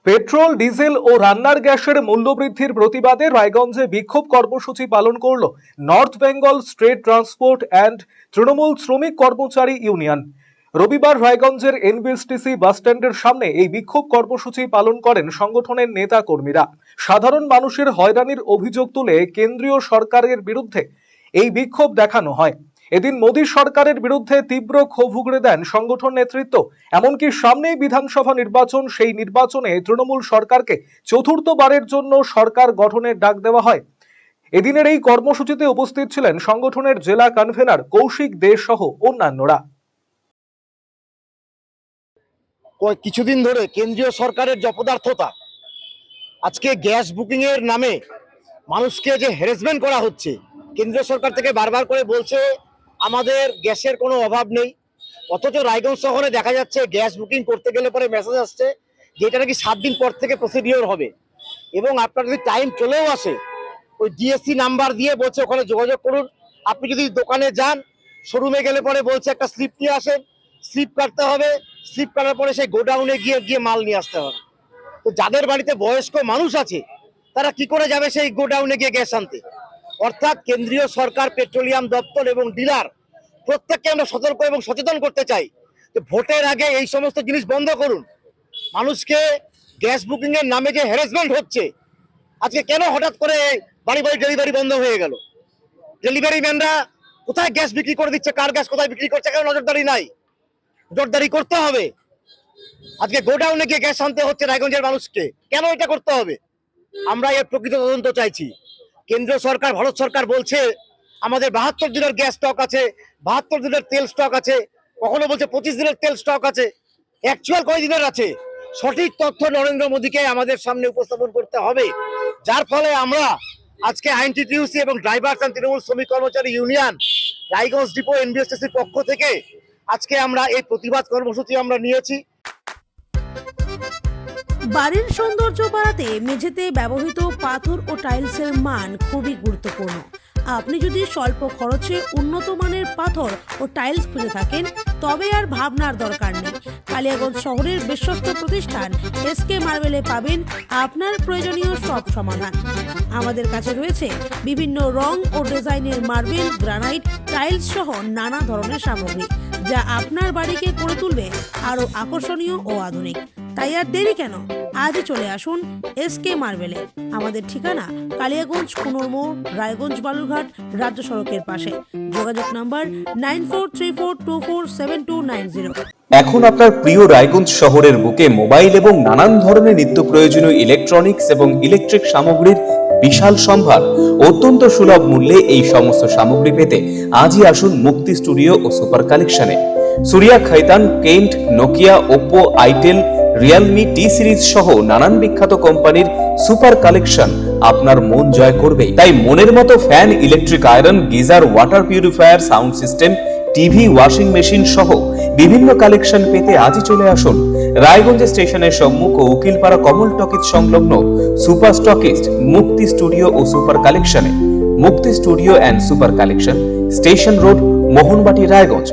Petrol, diesel ও রান্নার গ্যাসের মূল্যবৃদ্ধির প্রতিবাদে রায়গঞ্জে বিক্ষোভ কর্মসূচি পালন করল north Bengal state transport and Trinamool শ্রমিক কর্মচারী ইউনিয়ন। রবিবার রায়গঞ্জের এনবিএসটিসি বাসস্ট্যান্ডের সামনে এই বিক্ষোভ কর্মসূচি পালন করেন সংগঠনের নেতা কর্মীরা। সাধারণ মানুষের হয়রানির অভিযোগ তুলে কেন্দ্রীয় সরকারের বিরুদ্ধে এই বিক্ষোভ দেখানো হয়। এদিন মোদী সরকারের বিরুদ্ধে তীব্র ক্ষোভ উগড়ে দেন সংগঠন নেতৃত্ব। এমনকি সামনেই বিধানসভা নির্বাচন, সেই নির্বাচনে তৃণমূল সরকারকে চতুর্থবারের জন্য সরকার গঠনের ডাক দেওয়া হয়। এদিনের এই কর্মসূচিতে উপস্থিত ছিলেন সংগঠনের জেলা কনভেনার কৌশিক দে সহ অন্যান্যরা। কিছুদিন ধরে কেন্দ্রীয় সরকারের অপদার্থতা, আজকে গ্যাস বুকিং এর নামে মানুষকে যে হ্যারাসমেন্ট করা হচ্ছে, কেন্দ্রীয় সরকার থেকে বারবার করে বলছে আমাদের গ্যাসের কোনো অভাব নেই, অথচ রায়গঞ্জ শহরে দেখা যাচ্ছে গ্যাস বুকিং করতে গেলে পরে মেসেজ আসছে যেটা নাকি 7 দিন পর থেকে প্রসিডিওর হবে, এবং আপনার যদি টাইম চলেও আসে ওই ডিএসসি নাম্বার দিয়ে বলছে ওখানে যোগাযোগ করুন। আপনি যদি দোকানে যান, শোরুমে গেলে পরে বলছে একটা স্লিপ নিয়ে আসেন, স্লিপ কাটতে হবে, স্লিপ কাটার পরে সেই গোডাউনে গিয়ে মাল নিয়ে আসতে হবে। তো যাদের বাড়িতে বয়স্ক মানুষ আছে তারা কি করে যাবে সেই গোডাউনে গিয়ে গ্যাস আনতে? অর্থাৎ কেন্দ্রীয় সরকার, পেট্রোলিয়াম দপ্তর এবং ডিলার প্রত্যেককে আমরা সতর্ক এবং সচেতন করতে চাই যে ভোটের আগে এই সমস্ত জিনিস বন্ধ করুন। মানুষকে গ্যাস বুকিং এর নামে যে হ্যারাসমেন্ট হচ্ছে, আজকে কেন হঠাৎ করে বাড়ি বাড়ি ডেলিভারি বন্ধ হয়ে গেল? ডেলিভারি ম্যানরা কোথায় গ্যাস বিক্রি করে দিচ্ছে, কার গ্যাস কোথায় বিক্রি করছে, কেন নজরদারি নাই? নজরদারি করতে হবে। আজকে গোডাউনে গিয়ে গ্যাস আনতে হচ্ছে রায়গঞ্জের মানুষকে, কেন এটা করতে হবে? আমরা এর প্রকৃত তদন্ত চাইছি। কেন্দ্রীয় সরকার, ভারত সরকার বলছে আমাদের 72 দিনের গ্যাস স্টক আছে, 72 দিনের তেল স্টক আছে, কখনো বলছে 25 দিনের তেল স্টক আছে। অ্যাকচুয়াল কয় দিনের আছে? সঠিক তথ্য নরেন্দ্র মোদীকে আমাদের সামনে উপস্থাপন করতে হবে। যার ফলে আমরা আজকে আইএনটিটিইউসি এবং ড্রাইভার্স এন্ড তৃণমূল শ্রমিক কর্মচারী ইউনিয়ন রায়গঞ্জ ডিপো এনবিএসটিসির পক্ষ থেকে আজকে আমরা এই প্রতিবাদ কর্মসূচি আমরা নিয়েছি। বাড়ির সৌন্দর্য বাড়াতে মেঝেতে ব্যবহৃত পাথর ও টাইলসের মান খুবই গুরুত্বপূর্ণ। আপনি যদি স্বল্প খরচে উন্নত মানের পাথর ও টাইলস খুঁজে থাকেন তবে আর ভাবনার দরকার নেই। কালিয়াগঞ্জ শহরের বিশ্বস্ত প্রতিষ্ঠান এসকে মার্বেলে পাবেন আপনার প্রয়োজনীয় সব সমাধান। আমাদের কাছে রয়েছে বিভিন্ন রং ও ডিজাইনের মার্বেল, গ্রানাইট, টাইলস সহ নানা ধরনের সামগ্রী, যা আপনার বাড়িকে করে তুলবে আরো আকর্ষণীয় ও আধুনিক। তাই আর দেরি কেন, আজই চলে আসুন এসকে মার্বেলে। আমাদের ঠিকানা কালিয়াগঞ্জ কুনোরমোড়, রায়গঞ্জ বালুরঘাট রাজ্য সড়কের পাশে। যোগাযোগ নাম্বার 9434247290। এখন আপনার প্রিয় রায়গঞ্জ শহরের বুকে মোবাইল এবং নানান ধরনের নিত্য প্রয়োজনীয় ইলেকট্রনিক্স এবং ইলেকট্রিক সামগ্রীর বিশাল সম্ভার অত্যন্ত সুলভ মূল্যে এই সমস্ত সামগ্রী পেতে আজই আসুন মুক্তি স্টুডিও ও সুপার কালেকশনে। Surya, Khaitan, Kent, Nokia, Oppo, itel, realme, T Series সহ নানান বিখ্যাত কোম্পানির সুপার কালেকশন আপনার মন জয় করবে। তাই মনের মতো fan, electric iron, geyser, water purifier, sound system, TV, washing machine সহ বিভিন্ন কালেকশন পেতে আজই চলে আসুন রায়গঞ্জ স্টেশনের সম্মুখ ও উকিলপাড়া কমল টকিজ সংলগ্ন সুপার স্টকিস্ট মুক্তি স্টুডিও ও সুপার কালেকশনে। মুক্তি studio and super collection, station road, Mohanbati, Raiganj.